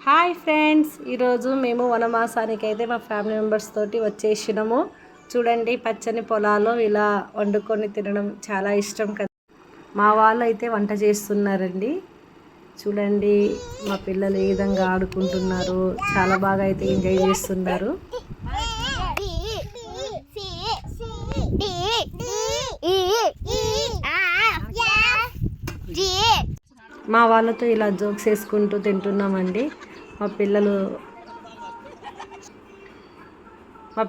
Hi friends, ఈరోజు మేము వనమాసానికి అయితే మా ఫ్యామిలీ మెంబర్స్ తోటి వచ్చేసినాము. చూడండి, పచ్చని పొలాల్లో ఇలా వండుకొని తినడం చాలా ఇష్టం కదా. మా వాళ్ళు అయితే వంట చేస్తున్నారండి. చూడండి, మా పిల్లలు ఏ విధంగా ఆడుకుంటున్నారు, చాలా బాగా అయితే ఎంజాయ్ చేస్తున్నారు. మా వాళ్ళతో ఇలా జోక్స్ వేసుకుంటూ తింటున్నామండి. మా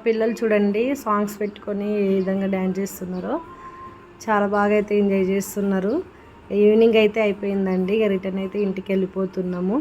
పిల్లలు చూడండి, సాంగ్స్ పెట్టుకొని ఏ విధంగా డ్యాన్స్ చేస్తున్నారో చాలా బాగా అయితే ఎంజాయ్ చేస్తున్నారు. ఈవినింగ్ అయితే అయిపోయిందండి, ఇక రిటర్న్ అయితే ఇంటికి వెళ్ళిపోతున్నాము.